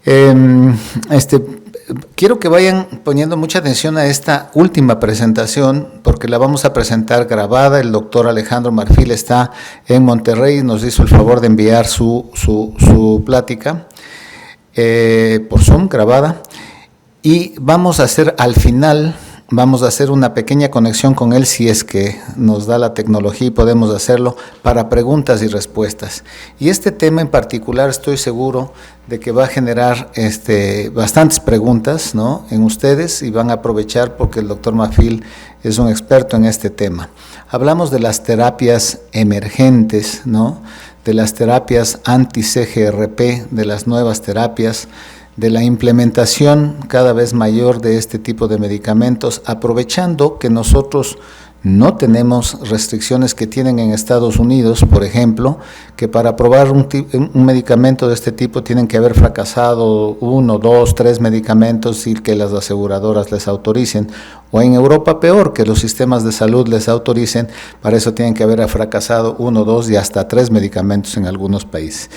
Eh, este, Quiero que vayan poniendo mucha atención a esta última presentación porque la vamos a presentar grabada. El doctor Alejandro Marfil está en Monterrey y nos hizo el favor de enviar su plática por Zoom grabada. Y vamos a hacer al final, vamos a hacer una pequeña conexión con él si es que nos da la tecnología y podemos hacerlo para preguntas y respuestas. Y este tema en particular estoy seguro de que va a generar bastantes preguntas, ¿no?, en ustedes, y van a aprovechar porque el doctor Marfil es un experto en este tema. Hablamos de las terapias emergentes, ¿no?, de las terapias anti-CGRP, de las nuevas terapias, de la implementación cada vez mayor de este tipo de medicamentos, aprovechando que nosotros no tenemos restricciones que tienen en Estados Unidos, por ejemplo, que para aprobar un medicamento de este tipo tienen que haber fracasado 1, 2, 3 medicamentos y que las aseguradoras les autoricen, o en Europa peor, que los sistemas de salud les autoricen, para eso tienen que haber fracasado 1, 2 y hasta 3 medicamentos en algunos países.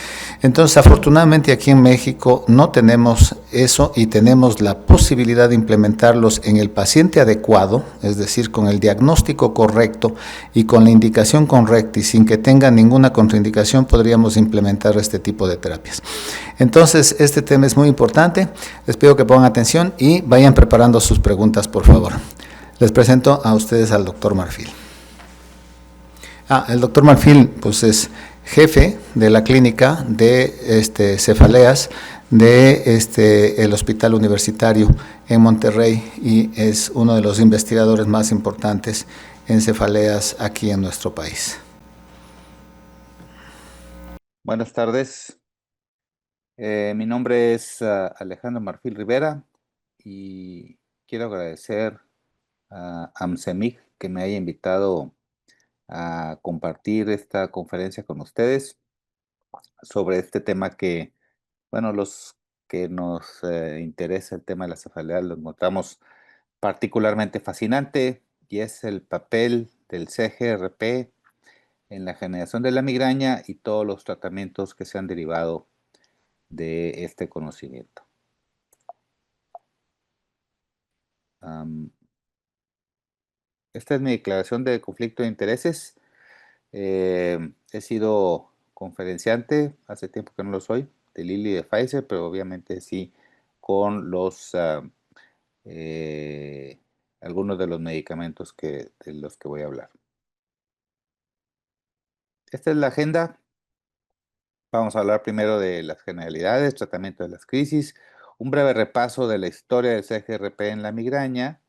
Entonces, afortunadamente aquí en México no tenemos eso y tenemos la posibilidad de implementarlos en el paciente adecuado, es decir, con el diagnóstico correcto y con la indicación correcta y sin que tenga ninguna contraindicación podríamos implementar este tipo de terapias. Entonces, este tema es muy importante. Les pido que pongan atención y vayan preparando sus preguntas, por favor. Les presento a ustedes al doctor Marfil. El doctor Marfil, pues es jefe de la clínica de cefaleas de el Hospital Universitario en Monterrey y es uno de los investigadores más importantes en cefaleas aquí en nuestro país. Buenas tardes. Mi nombre es Alejandro Marfil Rivera y quiero agradecer a AMCEMIC que me haya invitado a compartir esta conferencia con ustedes sobre este tema que, bueno, los que nos interesa el tema de la cefalea lo encontramos particularmente fascinante y es el papel del CGRP en la generación de la migraña y todos los tratamientos que se han derivado de este conocimiento. Esta es mi declaración de conflicto de intereses. He sido conferenciante, hace tiempo que no lo soy, de Lilly y de Pfizer, pero obviamente sí con los algunos de los medicamentos de los que voy a hablar. Esta es la agenda. Vamos a hablar primero de las generalidades, tratamiento de las crisis, un breve repaso de la historia del CGRP en la migraña,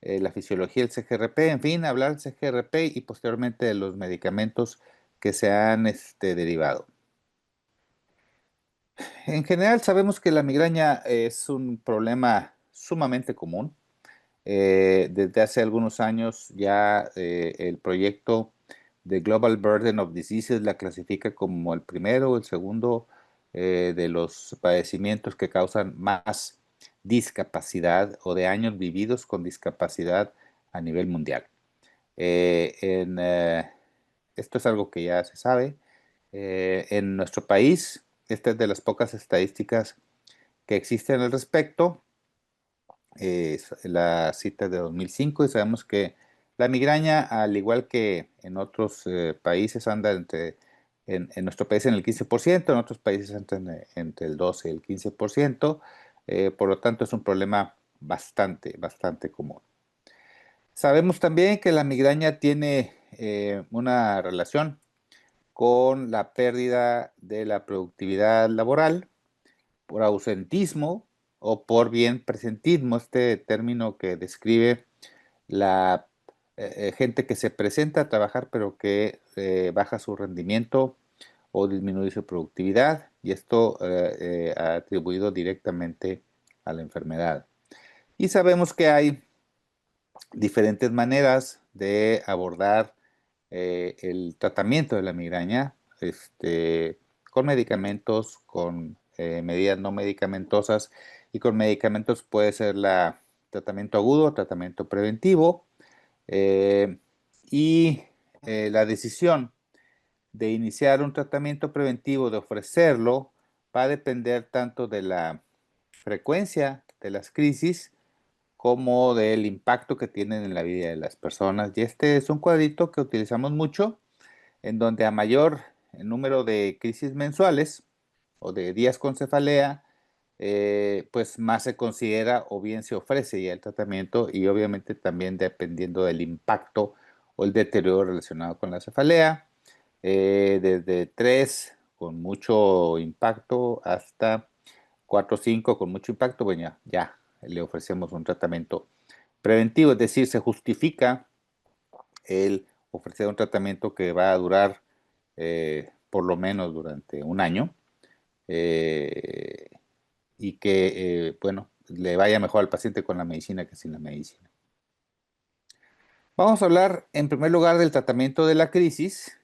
la fisiología del CGRP, en fin, hablar del CGRP y posteriormente de los medicamentos que se han derivado. En general sabemos que la migraña es un problema sumamente común. Desde hace algunos años ya el proyecto de Global Burden of Diseases la clasifica como el primero o el segundo de los padecimientos que causan más discapacidad o de años vividos con discapacidad a nivel mundial. Esto es algo que ya se sabe. En nuestro país, esta es de las pocas estadísticas que existen al respecto. La cita de 2005 y sabemos que la migraña, al igual que en otros países, anda en nuestro país en el 15%, en otros países anda entre el 12 y el 15%, por lo tanto es un problema bastante común. Sabemos también que la migraña tiene una relación con la pérdida de la productividad laboral por ausentismo o por bien presentismo, este término que describe la gente que se presenta a trabajar pero que baja su rendimiento o disminuye su productividad y esto atribuido directamente a la enfermedad. Y sabemos que hay diferentes maneras de abordar el tratamiento de la migraña, con medicamentos, con medidas no medicamentosas y con medicamentos puede ser tratamiento agudo, tratamiento preventivo y la decisión de iniciar un tratamiento preventivo, de ofrecerlo, va a depender tanto de la frecuencia de las crisis como del impacto que tienen en la vida de las personas. Y este es un cuadrito que utilizamos mucho, en donde a mayor número de crisis mensuales o de días con cefalea, pues más se considera o bien se ofrece ya el tratamiento, y obviamente también dependiendo del impacto o el deterioro relacionado con la cefalea, desde 3 con mucho impacto hasta 4 o 5 con mucho impacto, bueno, ya le ofrecemos un tratamiento preventivo, es decir, se justifica el ofrecer un tratamiento que va a durar por lo menos durante un año, eh, y que, bueno, le vaya mejor al paciente con la medicina que sin la medicina. Vamos a hablar en primer lugar del tratamiento de la crisis.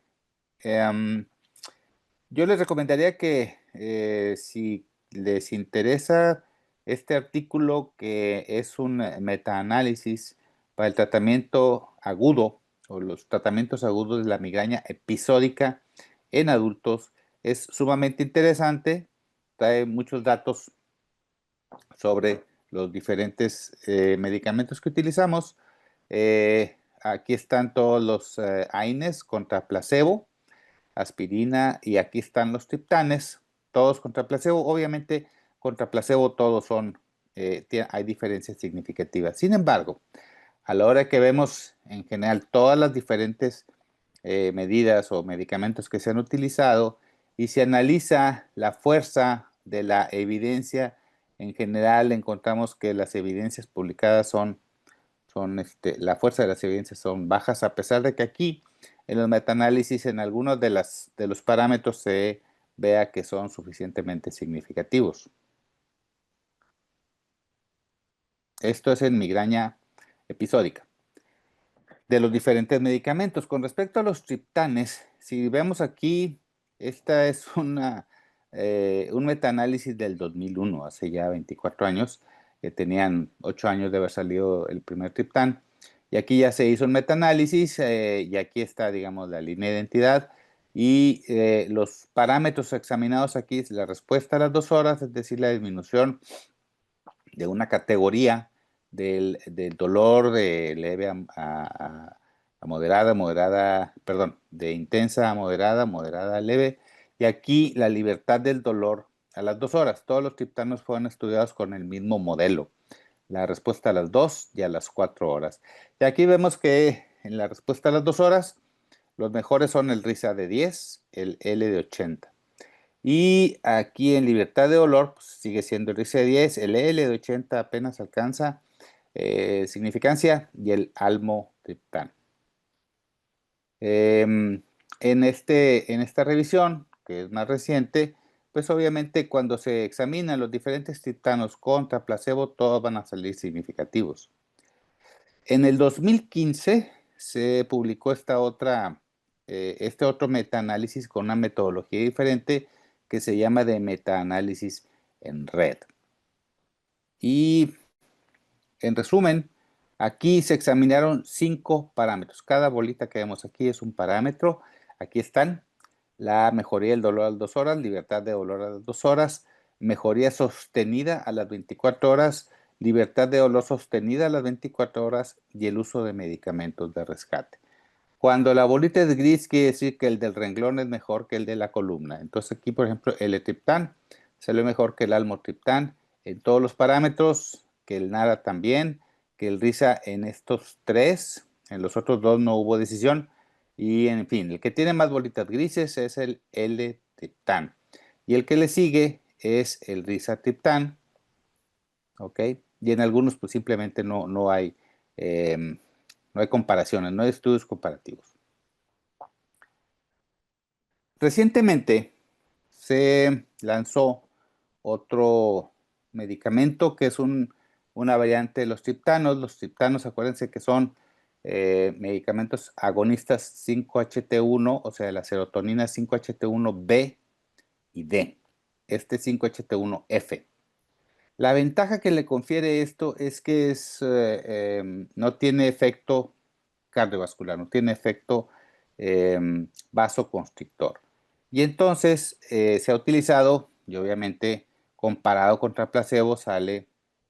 Yo les recomendaría que si les interesa este artículo, que es un metaanálisis para el tratamiento agudo o los tratamientos agudos de la migraña episódica en adultos, es sumamente interesante, trae muchos datos sobre los diferentes medicamentos que utilizamos. Aquí están todos los AINES contra placebo, aspirina, y aquí están los triptanes, todos contra placebo. Obviamente, contra placebo todos son, hay diferencias significativas. Sin embargo, a la hora que vemos en general todas las diferentes medidas o medicamentos que se han utilizado y se analiza la fuerza de la evidencia, en general encontramos que las evidencias publicadas la fuerza de las evidencias son bajas, a pesar de que aquí en los metaanálisis en algunos de los parámetros se vea que son suficientemente significativos. Esto es en migraña episódica. De los diferentes medicamentos, con respecto a los triptanes, si vemos aquí, esta es un metaanálisis del 2001, hace ya 24 años, que tenían 8 años de haber salido el primer triptán. Y aquí ya se hizo un metaanálisis, y aquí está, digamos, la línea de identidad. Y los parámetros examinados aquí es la respuesta a las 2 horas, es decir, la disminución de una categoría del dolor de leve a moderada, perdón, de intensa a moderada, moderada a leve. Y aquí la libertad del dolor a las 2 horas. Todos los triptanos fueron estudiados con el mismo modelo. La respuesta a las 2 y a las 4 horas. Y aquí vemos que en la respuesta a las 2 horas, los mejores son el RISA de 10, el L de 80. Y aquí en libertad de dolor, pues, sigue siendo el RISA de 10, el L de 80 apenas alcanza significancia, y el almotriptán. En esta revisión, que es más reciente, pues obviamente cuando se examinan los diferentes triptanos contra placebo, todos van a salir significativos. En el 2015 se publicó este otro metaanálisis con una metodología diferente que se llama de metaanálisis en red. Y en resumen, aquí se examinaron 5 parámetros. Cada bolita que vemos aquí es un parámetro. Aquí están: la mejoría del dolor a las 2 horas, libertad de dolor a las 2 horas, mejoría sostenida a las 24 horas, libertad de dolor sostenida a las 24 horas y el uso de medicamentos de rescate. Cuando la bolita es gris, quiere decir que el del renglón es mejor que el de la columna. Entonces aquí, por ejemplo, el triptán salió mejor que el almotriptán en todos los parámetros, que el NARA también, que el RISA en estos 3, en los otros 2 no hubo decisión. Y en fin, el que tiene más bolitas grises es el L-triptán. Y el que le sigue es el risatriptán, ¿ok? Y en algunos pues simplemente no hay comparaciones, no hay estudios comparativos. Recientemente se lanzó otro medicamento que es una variante de los triptanos. Los triptanos, acuérdense que son medicamentos agonistas 5-HT1, o sea, la serotonina 5-HT1B y D. Este 5-HT1F. La ventaja que le confiere esto es que no tiene efecto cardiovascular, no tiene efecto vasoconstrictor. Y entonces se ha utilizado, y obviamente comparado contra placebo sale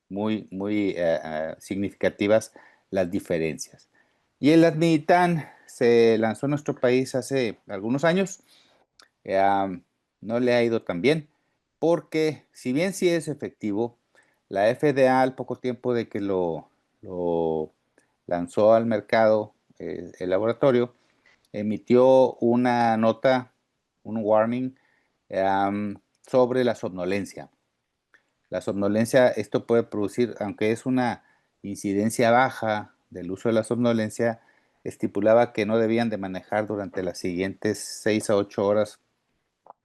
muy significativas las diferencias. Y el Ladmiditan se lanzó en nuestro país hace algunos años. No le ha ido tan bien porque si bien sí es efectivo, la FDA al poco tiempo de que lo lanzó al mercado el laboratorio, emitió una nota, un warning sobre la somnolencia. La somnolencia, esto puede producir, aunque es una incidencia baja del uso de la somnolencia, estipulaba que no debían de manejar durante las siguientes 6 a 8 horas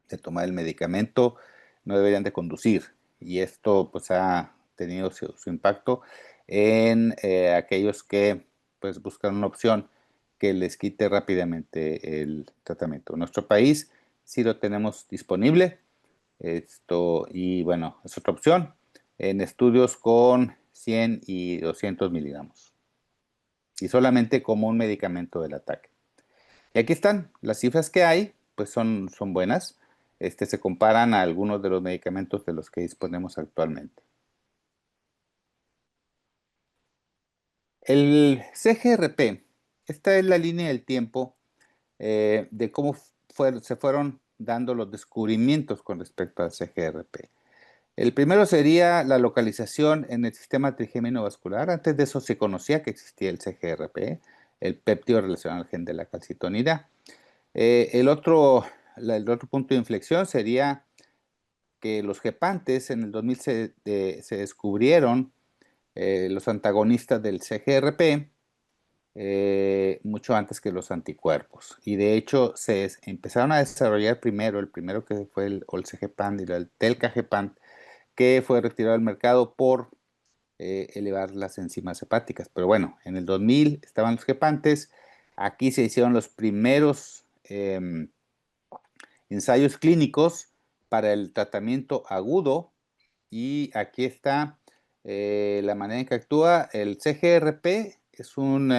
de tomar el medicamento, no deberían de conducir. Y esto pues ha tenido su impacto en aquellos que pues buscan una opción que les quite rápidamente el tratamiento. En nuestro país sí lo tenemos disponible, y bueno, es otra opción en estudios con 100 y 200 miligramos y solamente como un medicamento del ataque. Y aquí están las cifras que hay, pues son buenas. Se comparan a algunos de los medicamentos de los que disponemos actualmente. El CGRP, esta es la línea del tiempo de cómo se fueron dando los descubrimientos con respecto al CGRP. El primero sería la localización en el sistema trigémino vascular. Antes de eso se conocía que existía el CGRP, el péptido relacionado al gen de la calcitonida. El otro punto de inflexión sería que los gepantes en el 2000 se descubrieron los antagonistas del CGRP mucho antes que los anticuerpos. Y de hecho empezaron a desarrollar primero, el primero que fue el Olcegepan y el Telcagepan, que fue retirado del mercado por elevar las enzimas hepáticas. Pero bueno, en el 2000 estaban los gepantes, aquí se hicieron los primeros ensayos clínicos para el tratamiento agudo y aquí está la manera en que actúa. El CGRP es un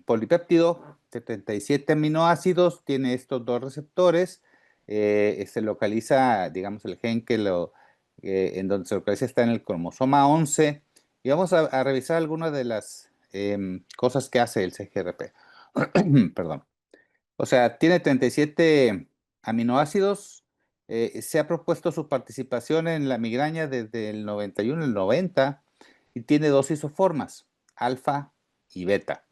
polipéptido de 37 aminoácidos, tiene estos dos receptores, se localiza, digamos, el gen en donde se localiza está en el cromosoma 11 y vamos a revisar algunas de las cosas que hace el CGRP. Perdón. O sea, tiene 37 aminoácidos. Se ha propuesto su participación en la migraña desde el 91 al 90 y tiene dos isoformas, alfa y beta.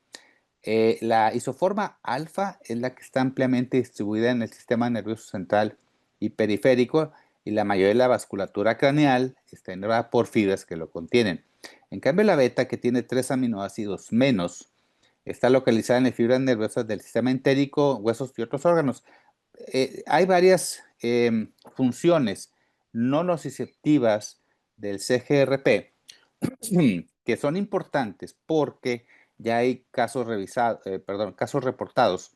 La isoforma alfa es la que está ampliamente distribuida en el sistema nervioso central y periférico y la mayoría de la vasculatura craneal está inervada por fibras que lo contienen. En cambio, la beta, que tiene 3 aminoácidos menos, está localizada en las fibras nerviosas del sistema entérico, huesos y otros órganos. Hay varias funciones no nociceptivas del CGRP que son importantes porque ya hay casos reportados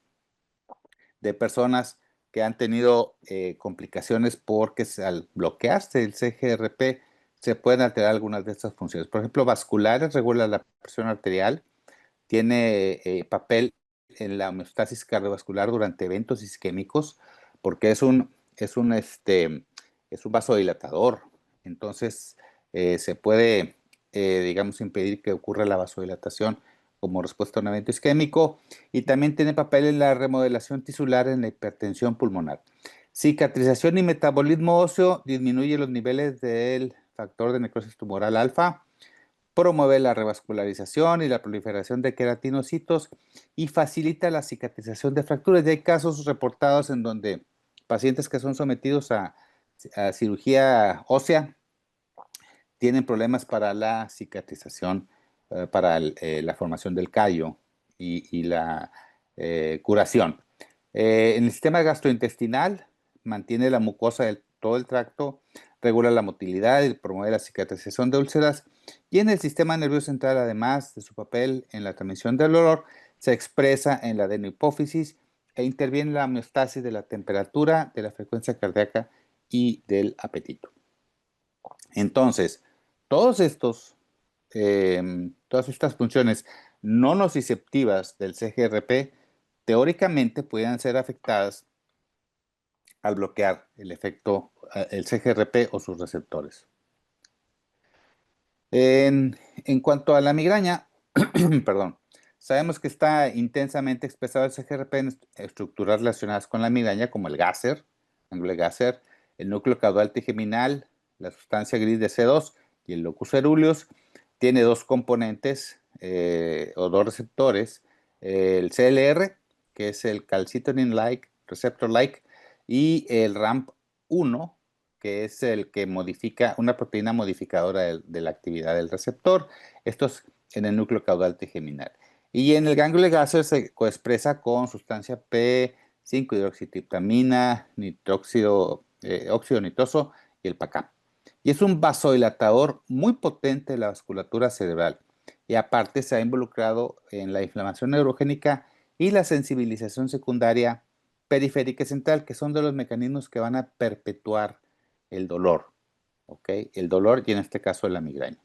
de personas que han tenido complicaciones porque al bloquearse el CGRP se pueden alterar algunas de estas funciones. Por ejemplo, vasculares, regula la presión arterial, tiene papel en la homeostasis cardiovascular durante eventos isquémicos, porque es un vasodilatador. Entonces, se puede, digamos, impedir que ocurra la vasodilatación como respuesta a un evento isquémico. Y también tiene papel en la remodelación tisular en la hipertensión pulmonar. Cicatrización y metabolismo óseo, disminuye los niveles del factor de necrosis tumoral alfa, promueve la revascularización y la proliferación de queratinocitos y facilita la cicatrización de fracturas. Ya hay casos reportados en donde pacientes que son sometidos a cirugía ósea tienen problemas para la cicatrización, para la formación del callo y la curación. En el sistema gastrointestinal mantiene la mucosa de todo el tracto, regula la motilidad y promueve la cicatrización de úlceras. Y en el sistema nervioso central, además de su papel en la transmisión del olor, se expresa en la adenohipófisis e interviene en la homeostasis de la temperatura, de la frecuencia cardíaca y del apetito. Entonces, todos todas estas funciones no nociceptivas del CGRP teóricamente pueden ser afectadas al bloquear el efecto, el CGRP o sus receptores. En cuanto a la migraña, perdón, sabemos que está intensamente expresado el CGRP en estructuras relacionadas con la migraña, como el GASER, ganglio GASER, el núcleo caudal trigeminal, la sustancia gris de C2 y el locus ceruleus. Tiene dos componentes o dos receptores, el CLR, que es el calcitonin-like, receptor-like, y el RAMP1, que es el que modifica una proteína modificadora de la actividad del receptor. Esto es en el núcleo caudal trigeminal. Y en el ganglio gáser se coexpresa con sustancia P5-hidroxitriptamina, óxido nitroso y el PACAP. Y es un vasodilatador muy potente de la vasculatura cerebral. Y aparte se ha involucrado en la inflamación neurogénica y la sensibilización secundaria periférica y central, que son de los mecanismos que van a perpetuar el dolor, ¿ok? El dolor y en este caso la migraña.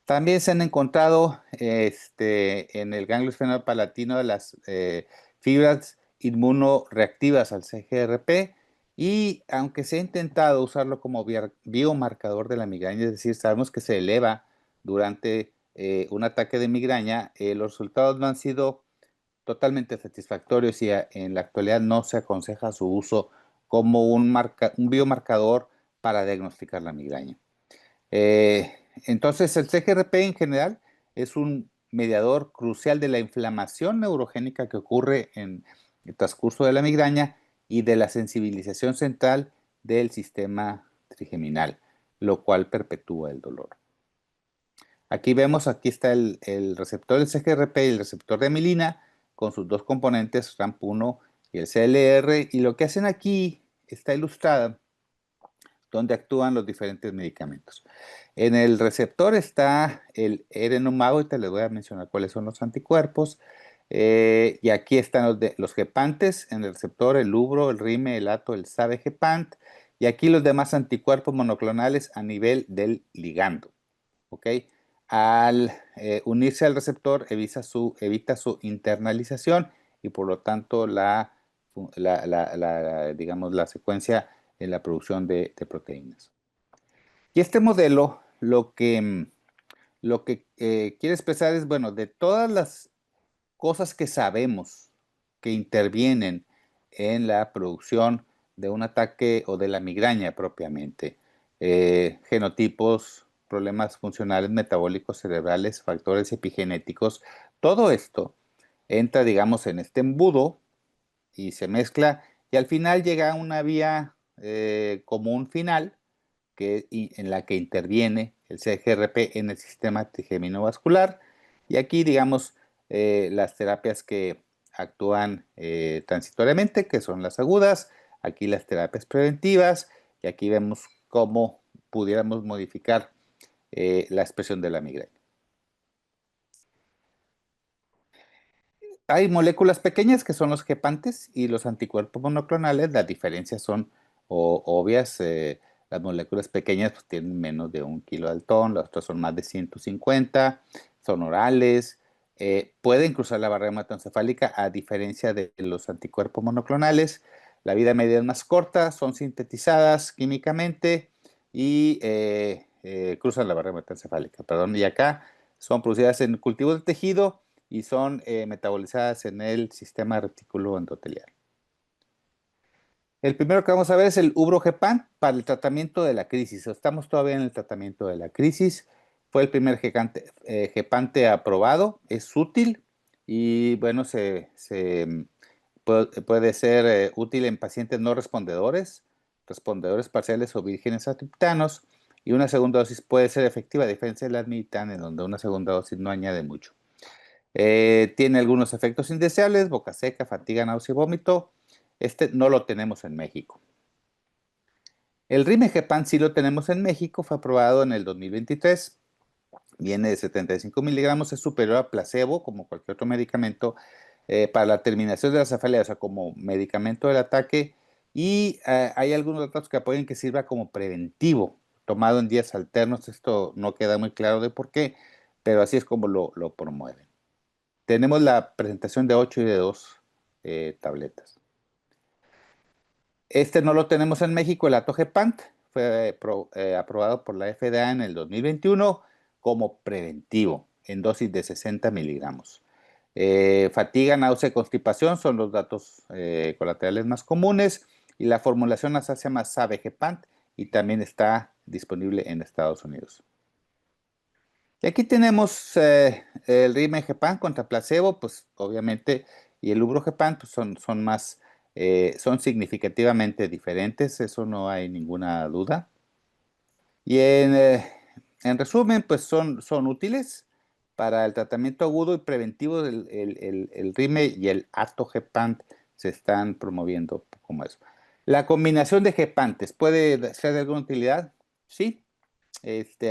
También se han encontrado en el ganglio esfenoide palatino las fibras inmunoreactivas al CGRP, y aunque se ha intentado usarlo como biomarcador de la migraña, es decir, sabemos que se eleva durante un ataque de migraña, los resultados no han sido totalmente satisfactorios y en la actualidad no se aconseja su uso como un biomarcador para diagnosticar la migraña. Entonces, el CGRP en general es un mediador crucial de la inflamación neurogénica que ocurre en el transcurso de la migraña y de la sensibilización central del sistema trigeminal, lo cual perpetúa el dolor. Aquí vemos, aquí está el receptor del CGRP y el receptor de amilina con sus dos componentes, RAMP1 y el CLR, y lo que hacen aquí está ilustrada donde actúan los diferentes medicamentos. En el receptor está el erenumab, y te les voy a mencionar cuáles son los anticuerpos. Y aquí están los gepantes en el receptor, el lubro, el rime, el ato, el sabe-gepant. Y aquí los demás anticuerpos monoclonales a nivel del ligando. ¿Ok? Al unirse al receptor evita su internalización y por lo tanto digamos, la secuencia en la producción de proteínas. Y este modelo lo que quiere expresar es, bueno, de todas las cosas que sabemos que intervienen en la producción de un ataque o de la migraña propiamente, genotipos, problemas funcionales, metabólicos, cerebrales, factores epigenéticos, todo esto entra, digamos, en este embudo y se mezcla y al final llega a una vía común final en la que interviene el CGRP en el sistema trigeminovascular. Y aquí, digamos, las terapias que actúan transitoriamente, que son las agudas, aquí las terapias preventivas, y aquí vemos cómo pudiéramos modificar la expresión de la migraña. Hay moléculas pequeñas que son los gepantes y los anticuerpos monoclonales. Las diferencias son obvias. Las moléculas pequeñas pues, tienen menos de 1 kilodaltón, las otras son más de 150, son orales, pueden cruzar la barrera hematoencefálica a diferencia de los anticuerpos monoclonales. La vida media es más corta, son sintetizadas químicamente y cruzan la barrera hematoencefálica. Perdón, y acá son producidas en cultivos de tejido y son metabolizadas en el sistema retículo endotelial. El primero que vamos a ver es el ubrogepant para el tratamiento de la crisis. Estamos todavía en el tratamiento de la crisis. Fue el primer gepante aprobado, es útil y bueno, puede ser útil en pacientes no respondedores, respondedores parciales o vírgenes a triptanos, y una segunda dosis puede ser efectiva a diferencia de la admilitán, en donde una segunda dosis no añade mucho. Tiene algunos efectos indeseables, boca seca, fatiga, náusea y vómito. Este no lo tenemos en México. El Rimegepant sí lo tenemos en México, fue aprobado en el 2023. Viene de 75 miligramos, es superior a placebo, como cualquier otro medicamento, para la terminación de la cefalea, o sea, como medicamento del ataque. Y hay algunos datos que apoyan que sirva como preventivo, tomado en días alternos. Esto no queda muy claro de por qué, pero así es como lo promueven. Tenemos la presentación de 8 y de 2 tabletas. Este no lo tenemos en México, el atogepant, fue aprobado por la FDA en el 2021 como preventivo en dosis de 60 miligramos. Fatiga, náusea y constipación son los datos colaterales más comunes y la formulación nasal se llama Zavegepant y también está disponible en Estados Unidos. Y aquí tenemos el Rimegepant contra placebo, pues obviamente, y el Ubrogepant pues, son significativamente diferentes, eso no hay ninguna duda. Y en resumen, pues son útiles para el tratamiento agudo y preventivo el Rime y el Atogepant se están promoviendo como eso. La combinación de gepantes puede ser de alguna utilidad, sí.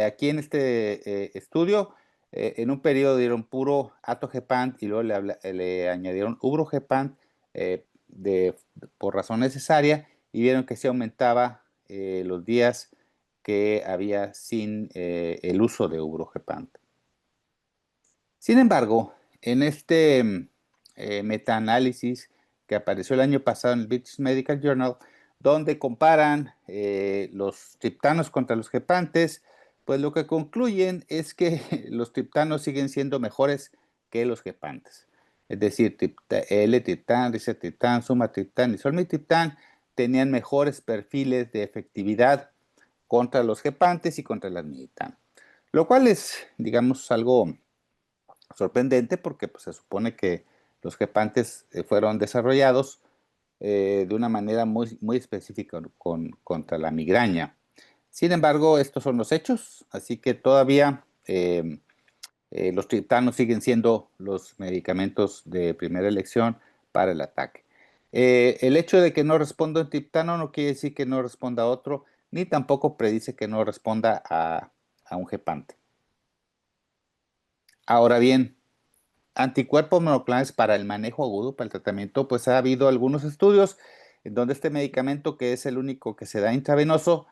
Aquí en este estudio, en un periodo dieron puro Atogepant y luego le añadieron Ubrogepant por razón necesaria y vieron que se aumentaba los días que había sin el uso de Ubrogepant. Sin embargo, en este metaanálisis que apareció el año pasado en el British Medical Journal, donde comparan los triptanos contra los gepantes, pues lo que concluyen es que los triptanos siguen siendo mejores que los gepantes. Es decir, L-triptán, rizatriptán, sumatriptán y solmitriptán tenían mejores perfiles de efectividad contra los gepantes y contra el admilitán. Lo cual es, digamos, algo sorprendente porque pues, se supone que los gepantes fueron desarrollados de una manera muy específica contra la migraña. Sin embargo, estos son los hechos, así que todavía los triptanos siguen siendo los medicamentos de primera elección para el ataque. El hecho de que no responda un triptano no quiere decir que no responda a otro, ni tampoco predice que no responda a un gepante. Ahora bien, anticuerpos monoclonales para el manejo agudo, para el tratamiento, pues ha habido algunos estudios en donde este medicamento, que es el único que se da intravenoso,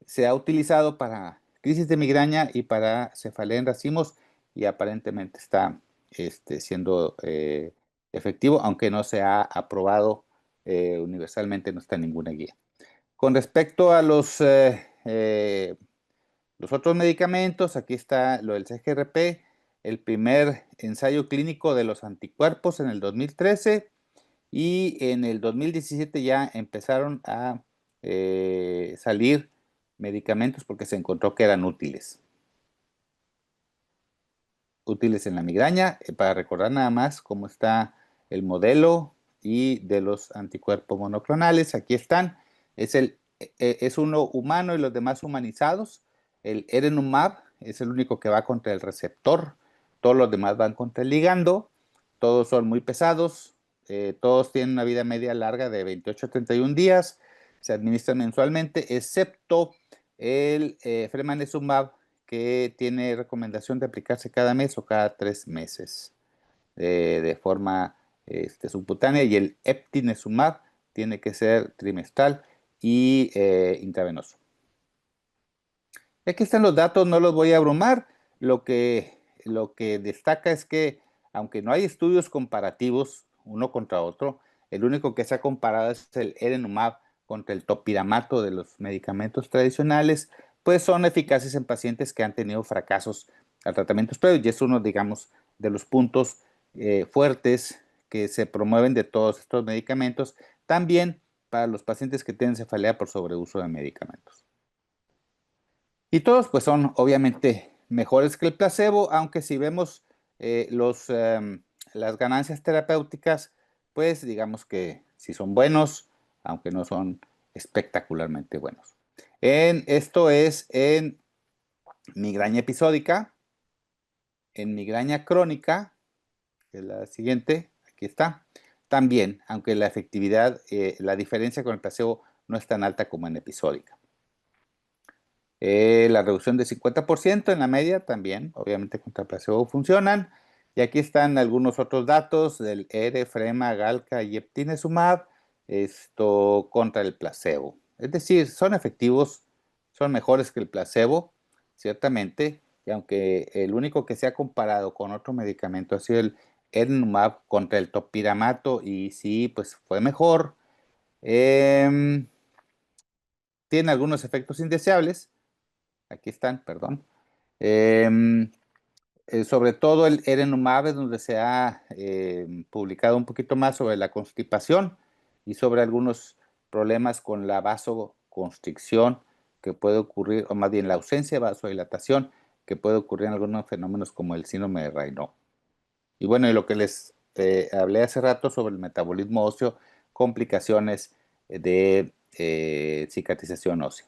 se ha utilizado para crisis de migraña y para cefalea en racimos y aparentemente está siendo efectivo, aunque no se ha aprobado universalmente, no está en ninguna guía. Con respecto a los otros medicamentos, aquí está lo del CGRP, el primer ensayo clínico de los anticuerpos en el 2013 y en el 2017 ya empezaron a salir medicamentos porque se encontró que eran útiles. Útiles en la migraña, para recordar nada más cómo está el modelo y de los anticuerpos monoclonales. Aquí están, es uno humano y los demás humanizados. El Erenumab es el único que va contra el receptor, todos los demás van contra el ligando, todos son muy pesados, todos tienen una vida media larga de 28 a 31 días, se administran mensualmente, excepto el Fremanezumab, que tiene recomendación de aplicarse cada mes o cada 3 meses de forma subcutánea, y el Eptinezumab tiene que ser trimestral y intravenoso. Aquí están los datos, no los voy a abrumar. Lo que destaca es que, aunque no hay estudios comparativos uno contra otro, el único que se ha comparado es el Erenumab contra el topiramato de los medicamentos tradicionales, pues son eficaces en pacientes que han tenido fracasos a tratamientos previos, y es uno, digamos, de los puntos fuertes que se promueven de todos estos medicamentos, también para los pacientes que tienen cefalea por sobreuso de medicamentos. Y todos pues son obviamente mejores que el placebo, aunque si vemos las ganancias terapéuticas, pues digamos que sí son buenos, aunque no son espectacularmente buenos. Esto es en migraña episódica, en migraña crónica, que es la siguiente, aquí está. También, aunque la efectividad, la diferencia con el placebo no es tan alta como en episódica. La reducción de 50% en la media también, obviamente contra el placebo funcionan. Y aquí están algunos otros datos del ERE, Frema, Galca y Eptinezumab, esto contra el placebo. Es decir, son efectivos, son mejores que el placebo, ciertamente, y aunque el único que se ha comparado con otro medicamento ha sido el Erenumab contra el topiramato, y sí, pues fue mejor, Em, Tiene algunos efectos indeseables. Aquí están, perdón. Em, Sobre todo el Erenumab, es donde se ha publicado un poquito más sobre la constipación y sobre algunos problemas con la vasoconstricción que puede ocurrir, o más bien la ausencia de vasodilatación que puede ocurrir en algunos fenómenos como el síndrome de Raynaud. Y bueno, y lo que les hablé hace rato sobre el metabolismo óseo, complicaciones de cicatrización ósea.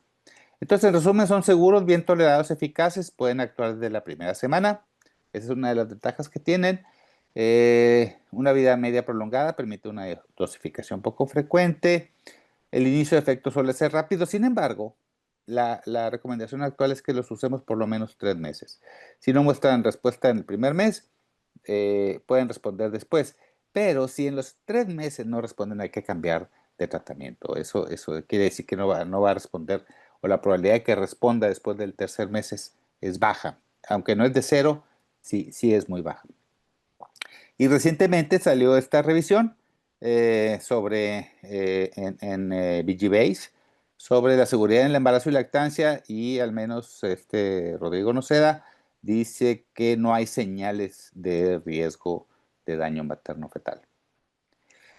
Entonces, en resumen, son seguros, bien tolerados, eficaces, pueden actuar desde la primera semana. Esa es una de las ventajas que tienen. Una vida media prolongada permite una dosificación poco frecuente. El inicio de efecto suele ser rápido. Sin embargo, la recomendación actual es que los usemos por lo menos 3 meses. Si no muestran respuesta en el primer mes, pueden responder después. Pero si en los 3 meses no responden, hay que cambiar de tratamiento. Eso quiere decir que no va a responder, o la probabilidad de que responda después del tercer mes es baja. Aunque no es de cero, sí es muy baja. Y recientemente salió esta revisión en VGBase sobre la seguridad en el embarazo y lactancia, y al menos Rodrigo Noceda dice que no hay señales de riesgo de daño materno-fetal.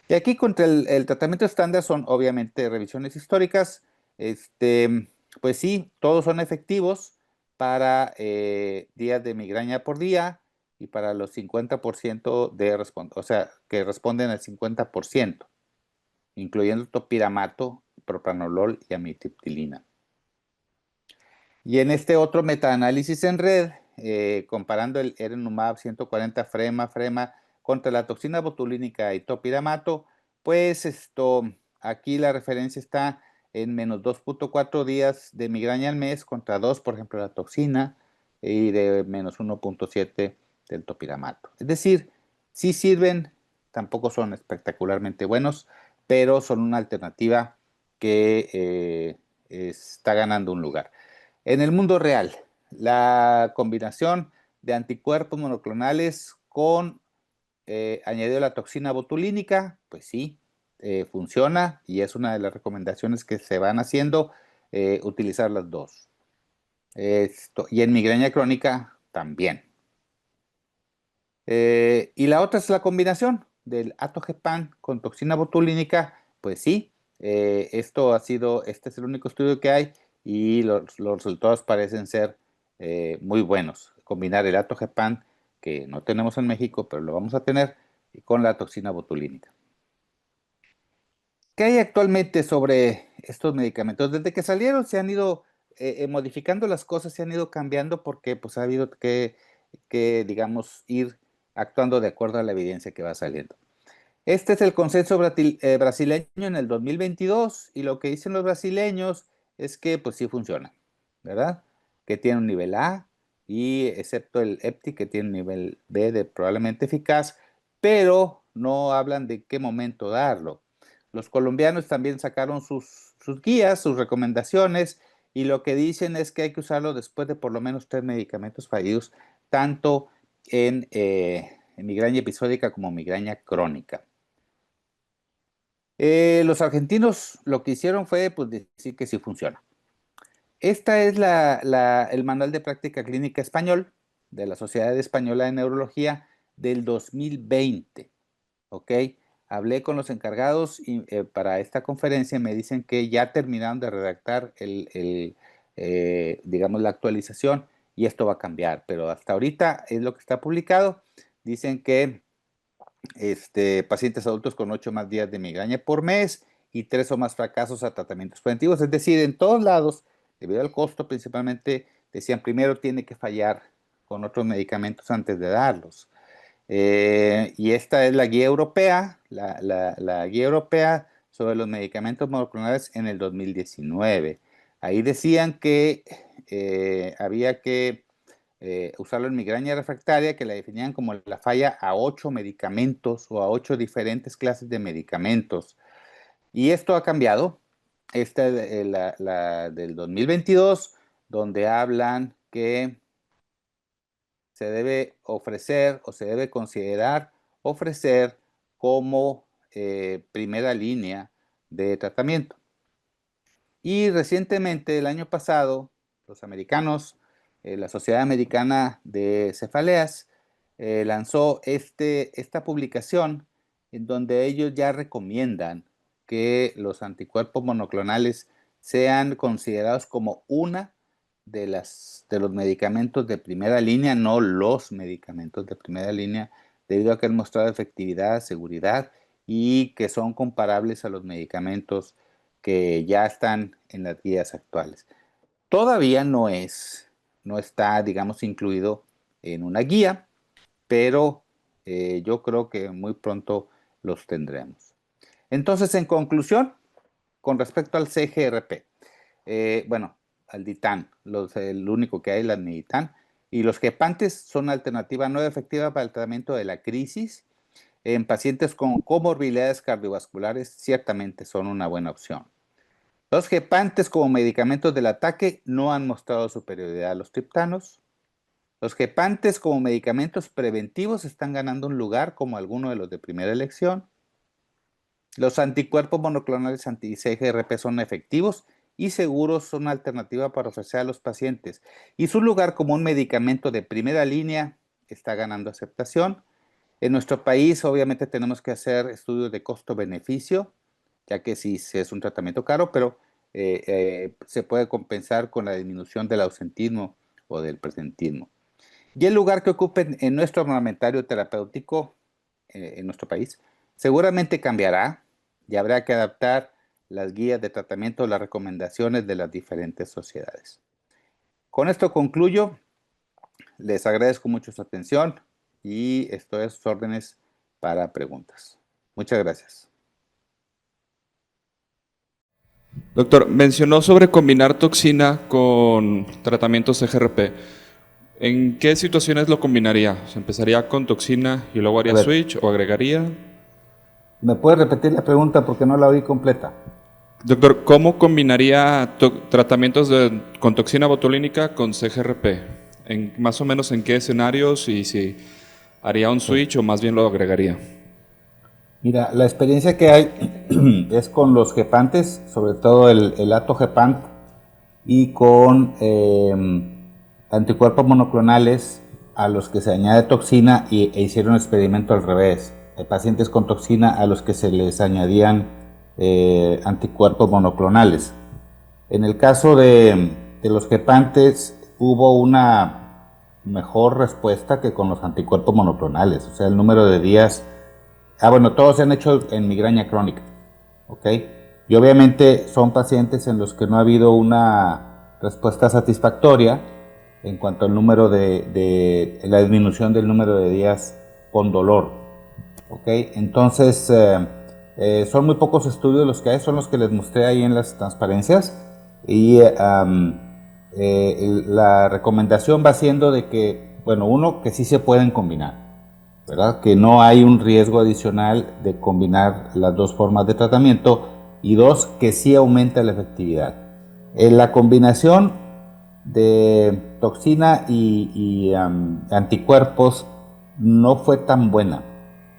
Y aquí contra el tratamiento estándar son obviamente revisiones históricas. Pues sí, todos son efectivos para días de migraña por día y para los 50% o sea, que responden al 50%, incluyendo topiramato, propranolol y amitriptilina. Y en este otro metaanálisis en red, comparando el Erenumab 140 frema contra la toxina botulínica y topiramato, pues aquí la referencia está en menos 2.4 días de migraña al mes contra 2, por ejemplo, la toxina, y de menos 1.7 del topiramato. Es decir, sí sirven, tampoco son espectacularmente buenos, pero son una alternativa que está ganando un lugar. En el mundo real, la combinación de anticuerpos monoclonales con añadido la toxina botulínica, pues sí, funciona, y es una de las recomendaciones que se van haciendo, utilizar las dos. Y en migraña crónica también. Y la otra es la combinación del atogepant con toxina botulínica, pues sí, este es el único estudio que hay, y los resultados parecen ser muy buenos. Combinar el atogepant, que no tenemos en México, pero lo vamos a tener, con la toxina botulínica. ¿Qué hay actualmente sobre estos medicamentos? Desde que salieron se han ido modificando las cosas, se han ido cambiando porque pues ha habido digamos, ir actuando de acuerdo a la evidencia que va saliendo. Este es el consenso brasileño en el 2022, y lo que dicen los brasileños es que pues sí funciona, ¿verdad? Que tiene un nivel A, y excepto el EPTI, que tiene un nivel B de probablemente eficaz, pero no hablan de qué momento darlo. Los colombianos también sacaron sus guías, sus recomendaciones, y lo que dicen es que hay que usarlo después de por lo menos 3 medicamentos fallidos, tanto en migraña episódica como migraña crónica. Los argentinos lo que hicieron fue pues, decir que sí funciona. Esta es el manual de práctica clínica español de la Sociedad Española de Neurología del 2020. ¿Ok? Hablé con los encargados para esta conferencia, me dicen que ya terminaron de redactar digamos, la actualización, y esto va a cambiar, pero hasta ahorita es lo que está publicado. Dicen que pacientes adultos con 8 más días de migraña por mes y 3 o más fracasos a tratamientos preventivos. Es decir, en todos lados, debido al costo principalmente, decían primero tiene que fallar con otros medicamentos antes de darlos. Y esta es la guía europea, la guía europea sobre los medicamentos monoclonales en el 2019. Ahí decían que había que usarlo en migraña refractaria, que la definían como la falla a 8 medicamentos o a 8 diferentes clases de medicamentos. Y esto ha cambiado. Esta es la del 2022, donde hablan que se debe ofrecer o se debe considerar ofrecer como primera línea de tratamiento. Y recientemente, el año pasado, los americanos, la Sociedad Americana de Cefaleas, lanzó esta publicación en donde ellos ya recomiendan que los anticuerpos monoclonales sean considerados como una de los medicamentos de primera línea, no los medicamentos de primera línea, debido a que han mostrado efectividad, seguridad y que son comparables a los medicamentos que ya están en las guías actuales. Todavía no está, digamos, incluido en una guía, pero yo creo que muy pronto los tendremos. Entonces, en conclusión, con respecto al CGRP, bueno, al DITAN, el único que hay es la Miditán, y los gepantes son alternativa no efectiva para el tratamiento de la crisis. En pacientes con comorbilidades cardiovasculares, ciertamente son una buena opción. Los gepantes como medicamentos del ataque no han mostrado superioridad a los triptanos. Los gepantes como medicamentos preventivos están ganando un lugar como alguno de los de primera elección. Los anticuerpos monoclonales anti-CGRP son efectivos y seguros, son una alternativa para ofrecer a los pacientes. Y su lugar como un medicamento de primera línea está ganando aceptación. En nuestro país, obviamente, tenemos que hacer estudios de costo-beneficio, ya que sí es un tratamiento caro, pero se puede compensar con la disminución del ausentismo o del presentismo. Y el lugar que ocupen en nuestro armamentario terapéutico en nuestro país seguramente cambiará y habrá que adaptar las guías de tratamiento, las recomendaciones de las diferentes sociedades. Con esto concluyo. Les agradezco mucho su atención y estoy a sus órdenes para preguntas. Muchas gracias. Doctor, mencionó sobre combinar toxina con tratamientos CGRP. ¿En qué situaciones lo combinaría? ¿Se empezaría con toxina y luego haría switch o agregaría? ¿Me puede repetir la pregunta porque no la oí completa? Doctor, ¿cómo combinaría tratamientos con toxina botulínica con CGRP? Más o menos en qué escenarios y si haría un switch o más bien lo agregaría. Mira, la experiencia que hay es con los gepantes, sobre todo el atogepant, y con anticuerpos monoclonales a los que se añade toxina e hicieron un experimento al revés. Hay pacientes con toxina a los que se les añadían anticuerpos monoclonales. En el caso de los gepantes hubo una mejor respuesta que con los anticuerpos monoclonales. O sea, el número de días... bueno, todos se han hecho en migraña crónica, ¿ok? Y obviamente son pacientes en los que no ha habido una respuesta satisfactoria en cuanto al número de la disminución del número de días con dolor, ¿ok? Entonces, son muy pocos estudios los que hay, son los que les mostré ahí en las transparencias, y la recomendación va siendo de que, bueno, uno, que sí se pueden combinar, ¿verdad? Que no hay un riesgo adicional de combinar las dos formas de tratamiento, y dos, que sí aumenta la efectividad. La combinación de toxina y anticuerpos no fue tan buena.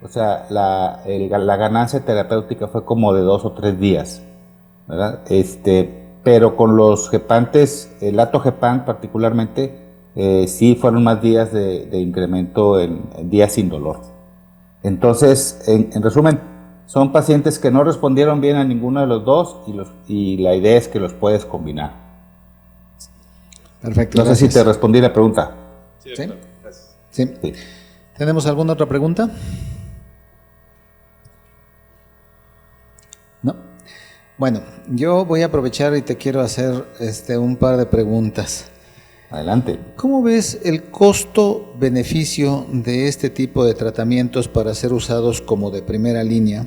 O sea, la ganancia terapéutica fue como de 2 o 3 días, ¿verdad? Pero con los gepantes, el atogepant particularmente, sí fueron más días de incremento en días sin dolor. Entonces, en resumen, son pacientes que no respondieron bien a ninguno de los dos, y la idea es que los puedes combinar. Perfecto. No sé si te respondí la pregunta. ¿Sí? Sí. ¿Tenemos alguna otra pregunta? ¿No? Bueno, yo voy a aprovechar y te quiero hacer un par de preguntas. Adelante. ¿Cómo ves el costo-beneficio de este tipo de tratamientos para ser usados como de primera línea,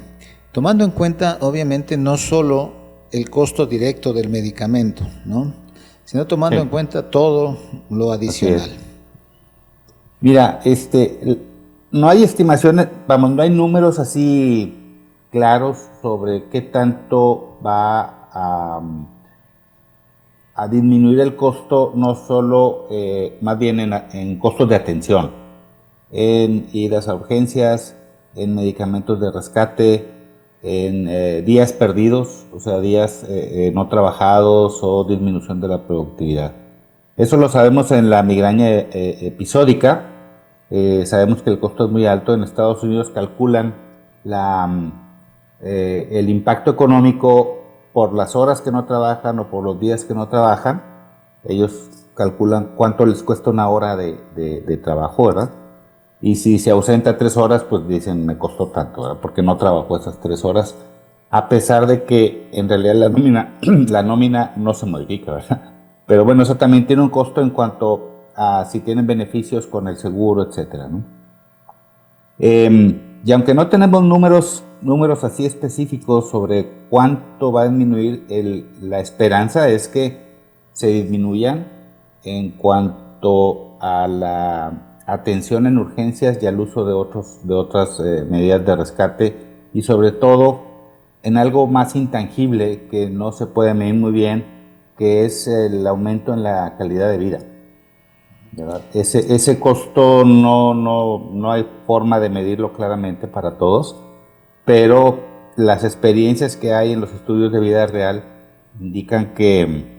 tomando en cuenta, obviamente, no solo el costo directo del medicamento, ¿no?, sino tomando en cuenta todo lo adicional? Mira, no hay estimaciones, no hay números así claros sobre qué tanto va a disminuir el costo, no solo, más bien en costos de atención, en idas a urgencias, en medicamentos de rescate, en días perdidos, o sea, días no trabajados o disminución de la productividad. Eso lo sabemos en la migraña episódica. Sabemos que el costo es muy alto. En Estados Unidos calculan el impacto económico por las horas que no trabajan o por los días que no trabajan. Ellos calculan cuánto les cuesta una hora de trabajo, ¿verdad? Y si se ausenta 3 horas, pues dicen, me costó tanto, ¿verdad? Porque no trabajó esas 3 horas, a pesar de que en realidad la nómina no se modifica, ¿verdad? Pero bueno, eso también tiene un costo en cuanto a si tienen beneficios con el seguro, etcétera, ¿no? Y aunque no tenemos números así específicos sobre cuánto va a disminuir, la esperanza es que se disminuyan en cuanto a la atención en urgencias y al uso de otras medidas de rescate, y sobre todo en algo más intangible que no se puede medir muy bien, que es el aumento en la calidad de vida, ¿verdad? Ese costo no hay forma de medirlo claramente para todos, pero las experiencias que hay en los estudios de vida real indican que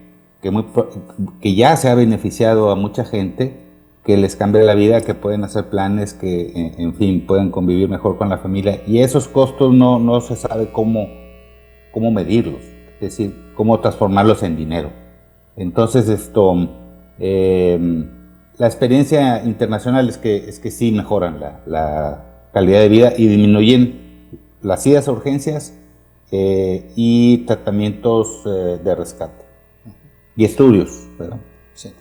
ya se ha beneficiado a mucha gente, que les cambia la vida, que pueden hacer planes, que en fin, pueden convivir mejor con la familia, y esos costos no se sabe cómo medirlos, es decir, cómo transformarlos en dinero. Entonces la experiencia internacional es que sí mejoran la calidad de vida y disminuyen las idas a urgencias y tratamientos de rescate y estudios, ¿verdad? Sí.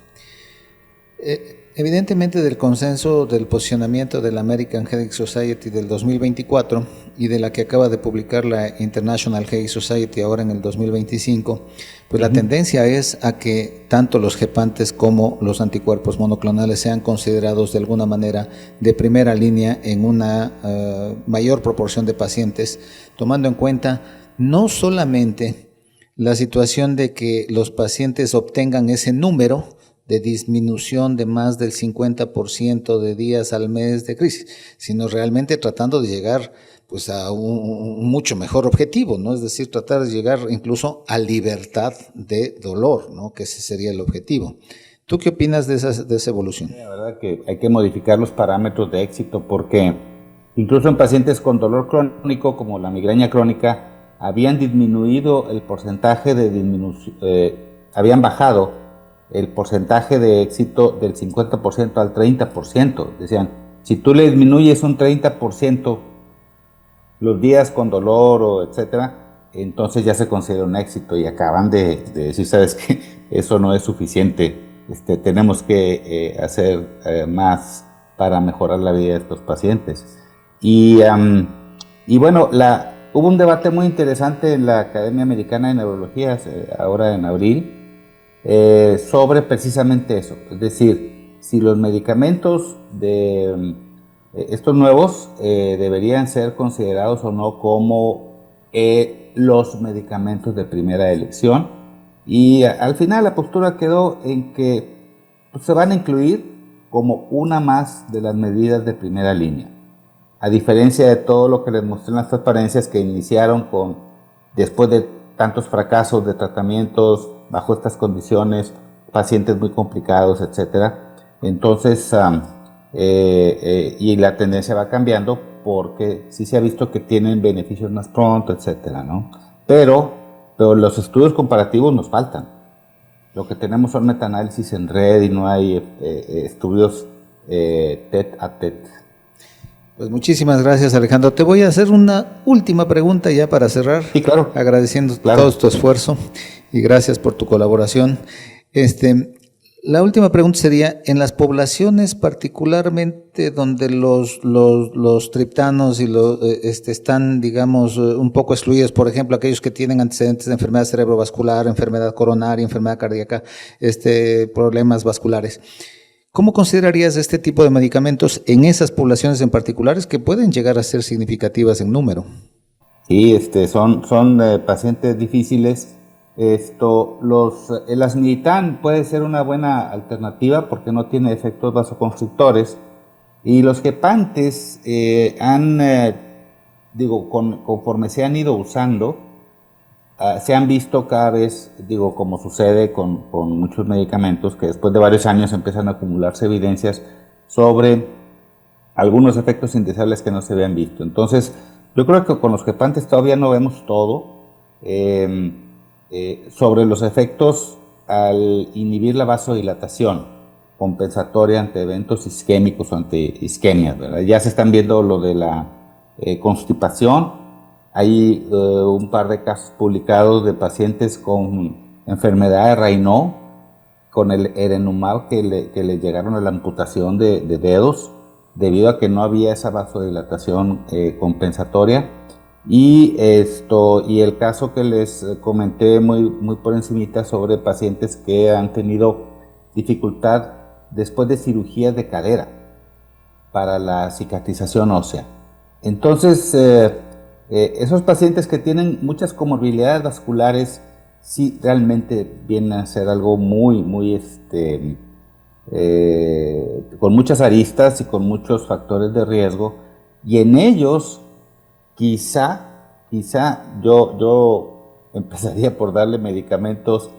Evidentemente, del consenso del posicionamiento de la American Headache Society del 2024 y de la que acaba de publicar la International Headache Society ahora en el 2025, pues la tendencia es a que tanto los gepantes como los anticuerpos monoclonales sean considerados de alguna manera de primera línea en una mayor proporción de pacientes, tomando en cuenta no solamente la situación de que los pacientes obtengan ese número de disminución de más del 50% de días al mes de crisis, sino realmente tratando de llegar pues a un mucho mejor objetivo, ¿no? Es decir, tratar de llegar incluso a libertad de dolor, ¿no? Que ese sería el objetivo. ¿Tú qué opinas de esa evolución? La verdad que hay que modificar los parámetros de éxito, porque incluso en pacientes con dolor crónico como la migraña crónica habían disminuido el porcentaje de disminución, habían bajado el porcentaje de éxito del 50% al 30%. Decían, si tú le disminuyes un 30% los días con dolor o etcétera, entonces ya se considera un éxito, y acaban de decir, ¿sabes qué? Eso no es suficiente. Tenemos que hacer más para mejorar la vida de estos pacientes. Y bueno, hubo un debate muy interesante en la Academia Americana de Neurología ahora en abril, sobre precisamente eso, es decir, si los medicamentos estos nuevos deberían ser considerados o no como los medicamentos de primera elección, y al final la postura quedó en que pues, se van a incluir como una más de las medidas de primera línea, a diferencia de todo lo que les mostré en las transparencias que iniciaron después de tantos fracasos de tratamientos bajo estas condiciones, pacientes muy complicados, etcétera. Entonces, y la tendencia va cambiando porque sí se ha visto que tienen beneficios más pronto, etcétera, ¿no? Pero los estudios comparativos nos faltan. Lo que tenemos son metaanálisis en red y no hay estudios TET a TET. Pues muchísimas gracias, Alejandro. Te voy a hacer una última pregunta ya para cerrar. Sí, claro. Agradeciendo todo tu esfuerzo y gracias por tu colaboración. La última pregunta sería, en las poblaciones particularmente donde los triptanos y están, digamos, un poco excluidos, por ejemplo, aquellos que tienen antecedentes de enfermedad cerebrovascular, enfermedad coronaria, enfermedad cardíaca, problemas vasculares, ¿cómo considerarías este tipo de medicamentos en esas poblaciones en particulares que pueden llegar a ser significativas en número? Sí, son pacientes difíciles. El asmilitán puede ser una buena alternativa porque no tiene efectos vasoconstrictores, y los gepantes han conforme se han ido usando, se han visto cada vez, como sucede con muchos medicamentos, que después de varios años empiezan a acumularse evidencias sobre algunos efectos indeseables que no se habían visto. Entonces, yo creo que con los gepantes todavía no vemos todo sobre los efectos al inhibir la vasodilatación compensatoria ante eventos isquémicos o ante isquemias, ¿verdad? Ya se están viendo lo de la constipación. Hay un par de casos publicados de pacientes con enfermedad de Raynaud, con el erenumab que le llegaron a la amputación de dedos, debido a que no había esa vasodilatación compensatoria. Y el caso que les comenté muy por encimita sobre pacientes que han tenido dificultad después de cirugías de cadera para la cicatrización ósea. Entonces, esos pacientes que tienen muchas comorbilidades vasculares sí realmente vienen a ser algo muy con muchas aristas y con muchos factores de riesgo, y en ellos quizá yo empezaría por darle medicamentos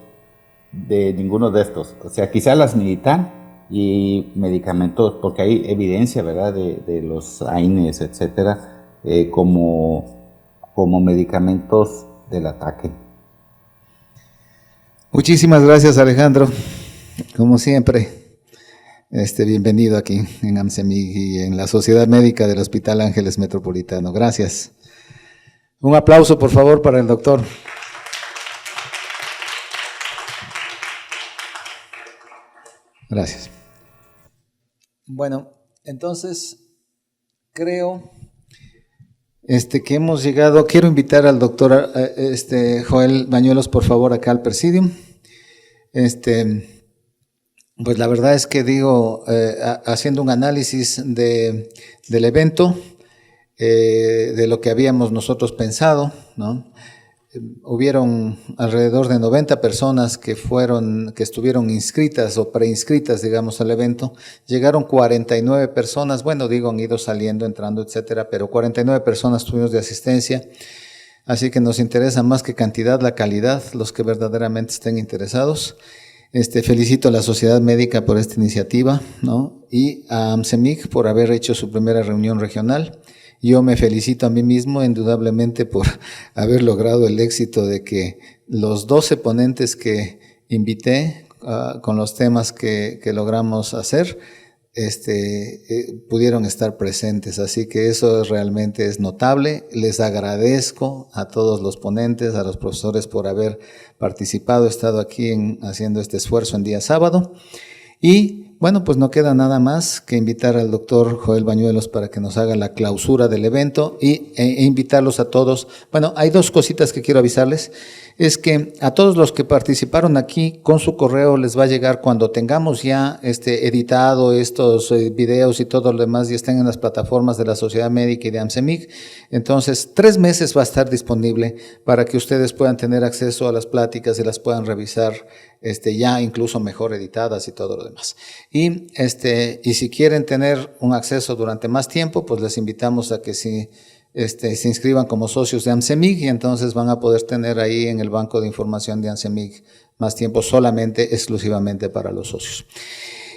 de ninguno de estos, o sea, quizá las Militan y medicamentos, porque hay evidencia, ¿verdad?, de los AINES, etcétera, como medicamentos del ataque. Muchísimas gracias, Alejandro. Como siempre, bienvenido aquí en AMSEMIG y en la Sociedad Médica del Hospital Ángeles Metropolitano. Gracias. Un aplauso, por favor, para el doctor. Gracias. Bueno, entonces creo que hemos llegado. Quiero invitar al doctor Joel Bañuelos, por favor, acá al presidium. Pues la verdad es que haciendo un análisis del evento, de lo que habíamos nosotros pensado, ¿no? Hubieron alrededor de 90 personas que estuvieron inscritas o preinscritas, digamos, al evento. Llegaron 49 personas, bueno, han ido saliendo, entrando, etcétera, pero 49 personas tuvimos de asistencia. Así que nos interesa más que cantidad, la calidad, los que verdaderamente estén interesados. Felicito a la Sociedad Médica por esta iniciativa, ¿no? Y a AMSEMIG por haber hecho su primera reunión regional. Yo me felicito a mí mismo, indudablemente, por haber logrado el éxito de que los 12 ponentes que invité con los temas que logramos hacer, pudieron estar presentes. Así que eso realmente es notable. Les agradezco a todos los ponentes, a los profesores por haber participado, estado aquí haciendo este esfuerzo en día sábado. Y bueno, pues no queda nada más que invitar al doctor Joel Bañuelos para que nos haga la clausura del evento e invitarlos a todos. Bueno, hay dos cositas que quiero avisarles. Es que a todos los que participaron aquí, con su correo les va a llegar cuando tengamos ya editado estos videos y todo lo demás y estén en las plataformas de la Sociedad Médica y de AMSEMIG. Entonces, 3 meses va a estar disponible para que ustedes puedan tener acceso a las pláticas y las puedan revisar ya incluso mejor editadas y todo lo demás. Y si quieren tener un acceso durante más tiempo, pues les invitamos a que se inscriban como socios de AMSEMIG y entonces van a poder tener ahí en el banco de información de AMSEMIG más tiempo exclusivamente para los socios.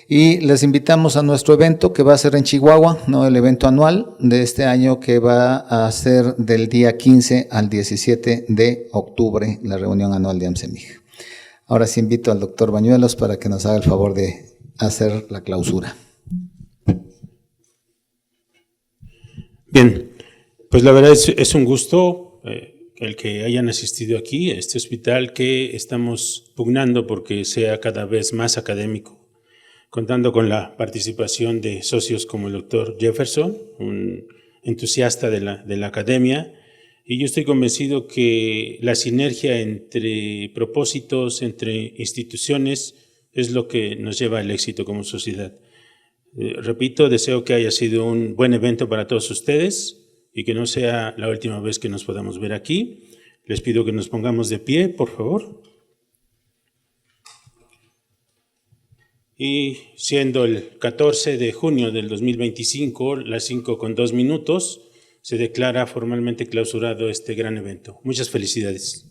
Y les invitamos a nuestro evento que va a ser en Chihuahua, ¿no? El evento anual de este año que va a ser del día 15 al 17 de octubre, la reunión anual de AMSEMIG. Ahora sí invito al doctor Bañuelos para que nos haga el favor de hacer la clausura. Bien, pues la verdad es un gusto el que hayan asistido aquí a este hospital que estamos pugnando porque sea cada vez más académico, contando con la participación de socios como el doctor Jefferson, un entusiasta de la academia, y yo estoy convencido que la sinergia entre propósitos, entre instituciones, es lo que nos lleva al éxito como sociedad. Repito, deseo que haya sido un buen evento para todos ustedes y que no sea la última vez que nos podamos ver aquí. Les pido que nos pongamos de pie, por favor. Y siendo el 14 de junio del 2025, las 5:02, se declara formalmente clausurado este gran evento. Muchas felicidades.